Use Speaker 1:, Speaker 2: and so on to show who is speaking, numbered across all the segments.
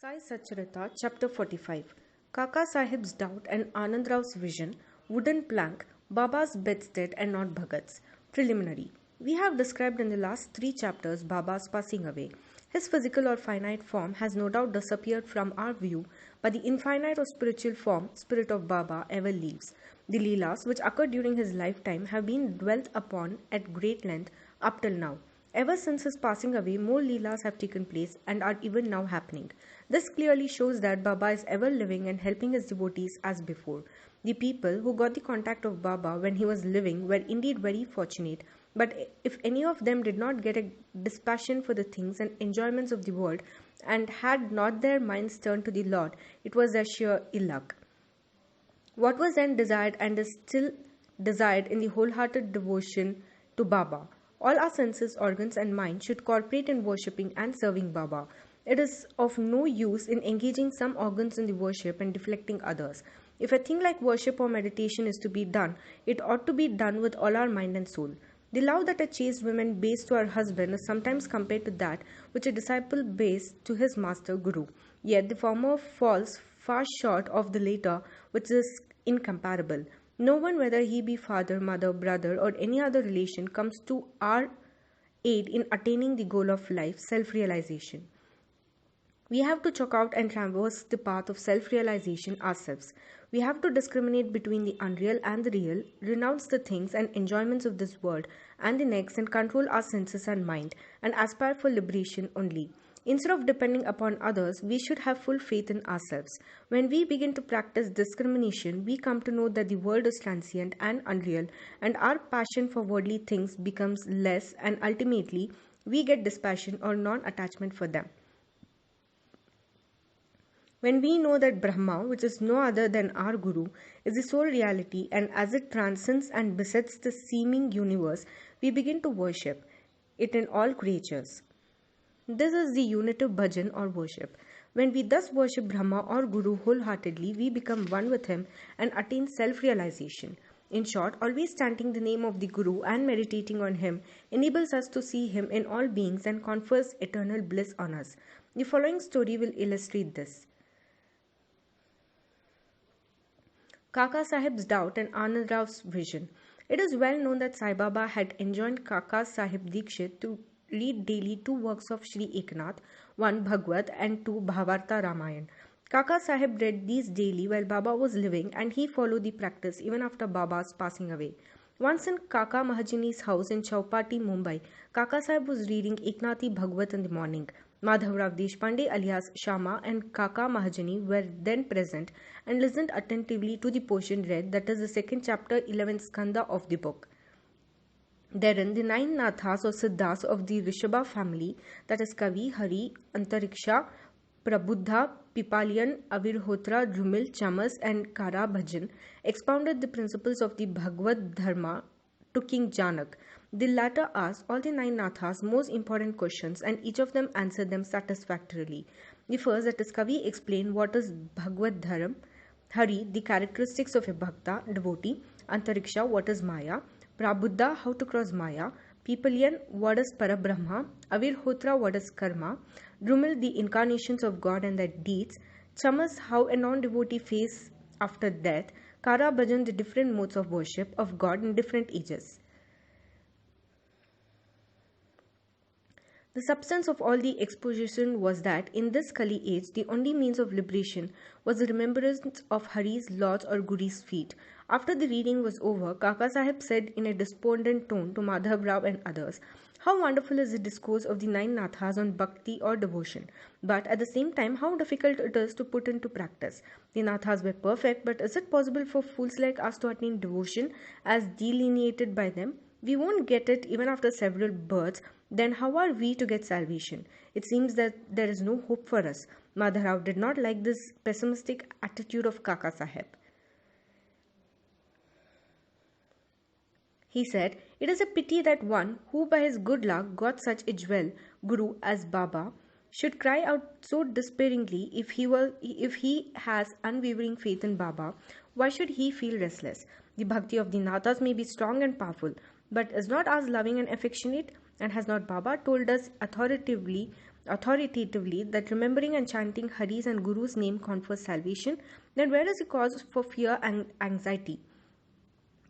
Speaker 1: Sai Sacharita, Chapter 45. Kaka Sahib's doubt and Anand Rao's vision, wooden plank, Baba's bedstead and not Bhagat's. Preliminary. We have described in the last three chapters Baba's passing away. His physical or finite form has no doubt disappeared from our view, but the infinite or spiritual form, spirit of Baba, ever lives. The Leelas, which occurred during his lifetime, have been dwelt upon at great length up till now. Ever since his passing away, more Leelas have taken place and are even now happening. This clearly shows that Baba is ever living and helping his devotees as before. The people who got the contact of Baba when he was living were indeed very fortunate, but if any of them did not get a dispassion for the things and enjoyments of the world and had not their minds turned to the Lord, it was their sheer ill luck. What was then desired and is still desired in the wholehearted devotion to Baba? All our senses, organs, and mind should cooperate in worshipping and serving Baba. It is of no use in engaging some organs in the worship and deflecting others. If a thing like worship or meditation is to be done, it ought to be done with all our mind and soul. The love that a chaste woman bears to her husband is sometimes compared to that which a disciple bears to his master Guru. Yet the former falls far short of the latter, which is incomparable. No one, whether he be father, mother, brother, or any other relation, comes to our aid in attaining the goal of life, self realization. We have to chalk out and traverse the path of self realization ourselves. We have to discriminate between the unreal and the real, renounce the things and enjoyments of this world and the next, and control our senses and mind, and aspire for liberation only. Instead of depending upon others, we should have full faith in ourselves. When we begin to practice discrimination, we come to know that the world is transient and unreal, and our passion for worldly things becomes less, and ultimately, we get dispassion or non attachment for them. When we know that Brahma, which is no other than our Guru, is the sole reality, and as it transcends and besets the seeming universe, we begin to worship it in all creatures. This is the unitive bhajan or worship. When we thus worship Brahma or Guru wholeheartedly, we become one with him and attain self realization. In short, always chanting the name of the Guru and meditating on him enables us to see him in all beings and confers eternal bliss on us. The following story will illustrate this. Kaka Sahib's doubt and Anand Rao's vision. It is well known that Sai Baba had enjoined Kaka Sahib Dikshit to read daily two works of Sri Eknath, one Bhagavad and two Bhavarta Ramayan. Kaka Sahib read these daily while Baba was living, and he followed the practice even after Baba's passing away. Once in Kaka Mahajani's house in Chowpatty, Mumbai, Kaka Sahib was reading Eknathi Bhagavad in the morning. Madhavrao Deshpande alias Shama and Kaka Mahajani were then present and listened attentively to the portion read, that is the second chapter, 11th skanda of the book. Therein, the nine Nathas or Siddhas of the Rishabha family, that is Kavi, Hari, Antariksha, Prabuddha, Pipalian, Avirhotra, Drumil, Chamas, and Kara Bhajan, expounded the principles of the Bhagavad Dharma to King Janak. The latter asked all the nine Nathas most important questions, and each of them answered them satisfactorily. The first, that is Kavi, explained what is Bhagavad Dharma, Hari, the characteristics of a Bhakta, devotee, Antariksha, what is Maya, Prabuddha, how to cross Maya, Pipalian, what is Parabrahma, Avirhotra, what is Karma, Drumil, the incarnations of God and their deeds, Chamas, how a non-devotee faces after death, Kara Bhajan, the different modes of worship of God in different ages. The substance of all the exposition was that in this Kali age, the only means of liberation was the remembrance of Hari's, Lord's or Guru's feet. After the reading was over, Kaka Sahib said in a despondent tone to Madhav Rao and others, "How wonderful is the discourse of the nine Nathas on bhakti or devotion, but at the same time how difficult it is to put into practice. The Nathas were perfect, but is it possible for fools like us to attain devotion as delineated by them? We won't get it even after several births. Then how are we to get salvation? It seems that there is no hope for us." Madhav did not like this pessimistic attitude of Kaka Sahib. He said, "It is a pity that one who by his good luck got such a jewel, Guru as Baba, should cry out so despairingly. If he has unwavering faith in Baba, why should he feel restless? The bhakti of the Nathas may be strong and powerful, but is not ours loving and affectionate? And has not Baba told us authoritatively authoritatively that remembering and chanting Hari's and Guru's name confers salvation, then where is the cause for fear and anxiety?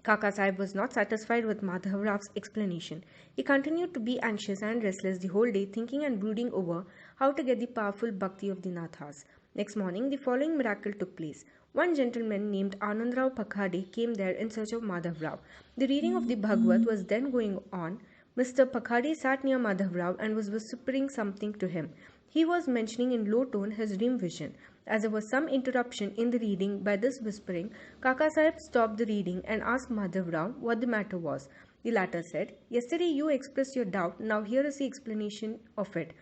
Speaker 1: Kaka Sahib was not satisfied with Madhav Raw's explanation. He continued to be anxious and restless the whole day, thinking and brooding over how to get the powerful bhakti of the Nathas. Next morning, the following miracle took place. One gentleman named Anandrao Pakhade came there in search of Madhav Rao. The reading of the Bhagavad was then going on. Mr. Pakhade sat near Madhav Rao and was whispering something to him. He was mentioning in low tone his dream vision. As there was some interruption in the reading by this whispering, Kaka Sahib stopped the reading and asked Madhav Rao what the matter was. The latter said, "Yesterday you expressed your doubt, now here is the explanation of it."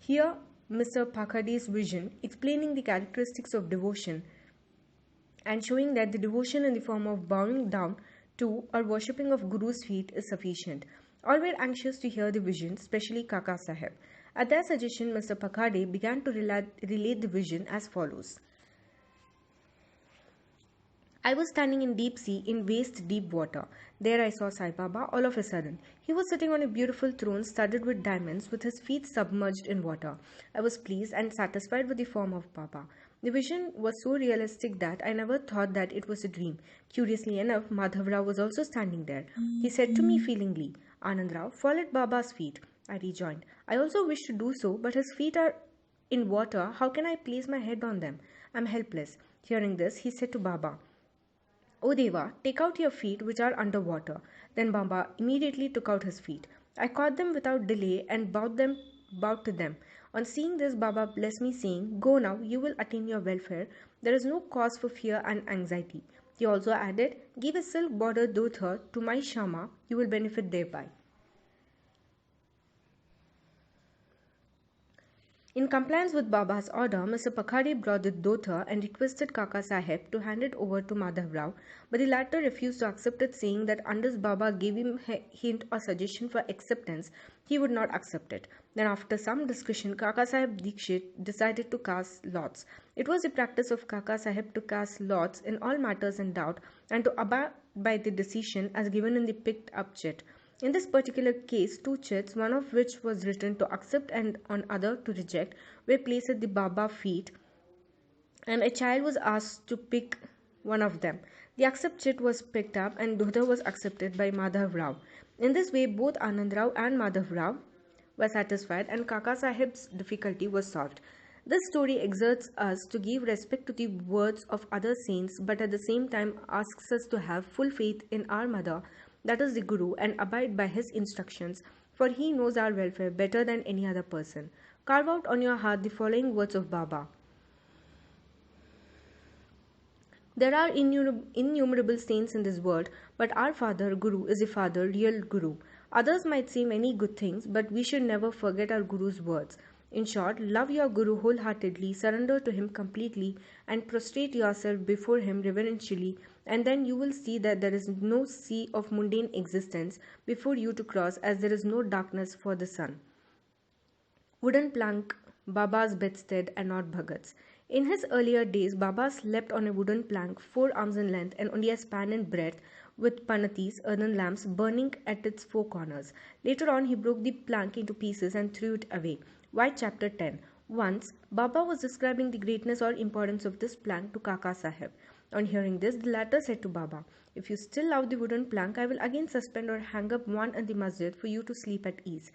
Speaker 1: Here, Mr. Pakhade's vision, explaining the characteristics of devotion and showing that the devotion in the form of bowing down to or worshipping of Guru's feet is sufficient. All were anxious to hear the vision, especially Kaka Sahib. At their suggestion, Mr. Pakhade began to relate the vision as follows. I was standing in deep sea in waist deep water. There I saw Sai Baba all of a sudden. He was sitting on a beautiful throne studded with diamonds with his feet submerged in water. I was pleased and satisfied with the form of Baba. The vision was so realistic that I never thought that it was a dream. Curiously enough, Madhav Rao was also standing there. He said to me feelingly, "Anand Rao, fall at Baba's feet." I rejoined, "I also wish to do so, but his feet are in water. How can I place my head on them? I am helpless." Hearing this, he said to Baba, "O Deva, take out your feet which are under water." Then Baba immediately took out his feet. I caught them without delay and bowed to them. On seeing this, Baba blessed me, saying, "Go now, you will attain your welfare. There is no cause for fear and anxiety." He also added, "Give a silk bordered dhota to my Shama, you will benefit thereby." In compliance with Baba's order, Mr. Pakhade brought the dhota and requested Kaka Sahib to hand it over to Madhav Rao, but the latter refused to accept it, saying that unless Baba gave him a hint or suggestion for acceptance, he would not accept it. Then after some discussion, Kaka Sahib Dikshit decided to cast lots. It was the practice of Kaka Sahib to cast lots in all matters in doubt and to abide by the decision as given in the picked up chit. In this particular case, two chits, one of which was written to accept and on other to reject, were placed at the Baba feet, and a child was asked to pick one of them. The accept chit was picked up and dhota was accepted by Madhav Rao. In this way, both Anand Rao and Madhav Rao were satisfied and Kaka Sahib's difficulty was solved. This story exerts us to give respect to the words of other saints, but at the same time asks us to have full faith in our mother, that is the Guru, and abide by his instructions, for he knows our welfare better than any other person. Carve out on your heart the following words of Baba. There are innumerable saints in this world, but our Father, Guru, is the Father, real Guru. Others might say many good things, but we should never forget our Guru's words. In short, love your Guru wholeheartedly, surrender to him completely, and prostrate yourself before him reverentially, and then you will see that there is no sea of mundane existence before you to cross, as there is no darkness for the sun. Wooden plank, Baba's bedstead, and not Bhagat's. In his earlier days, Baba slept on a wooden plank 4 arms in length and only a span in breadth, with panatis, earthen lamps, burning at its 4 corners. Later on, he broke the plank into pieces and threw it away. White chapter 10. Once, Baba was describing the greatness or importance of this plank to Kaka Sahib. On hearing this, the latter said to Baba, "If you still love the wooden plank, I will again suspend or hang up one in the masjid for you to sleep at ease."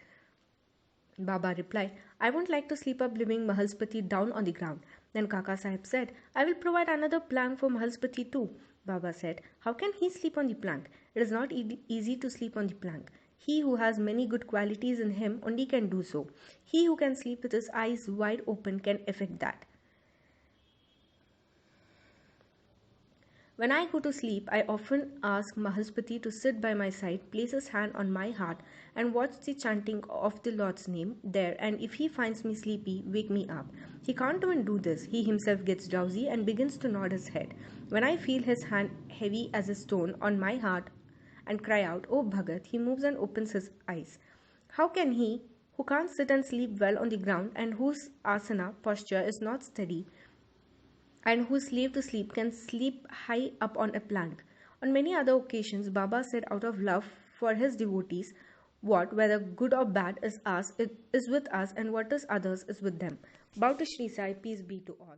Speaker 1: Baba replied, "I won't like to sleep up leaving Mahalspati down on the ground." Then Kaka Sahib said, "I will provide another plank for Mahalspati too." Baba said, "How can he sleep on the plank? It is not easy to sleep on the plank. He who has many good qualities in him only can do so. He who can sleep with his eyes wide open can effect that. When I go to sleep, I often ask Mahalspati to sit by my side, place his hand on my heart, and watch the chanting of the Lord's name there, and if he finds me sleepy, wake me up. He can't even do this. He himself gets drowsy and begins to nod his head. When I feel his hand heavy as a stone on my heart and cry out, 'Oh Bhagat,' he moves and opens his eyes. How can he, who can't sit and sleep well on the ground and whose asana posture is not steady, and whose slave to sleep can sleep high up on a plank?" On many other occasions, Baba said out of love for his devotees, What, whether good or bad, is us, it is with us, and what is others is with them. Bow to Shri Sai, peace be to all.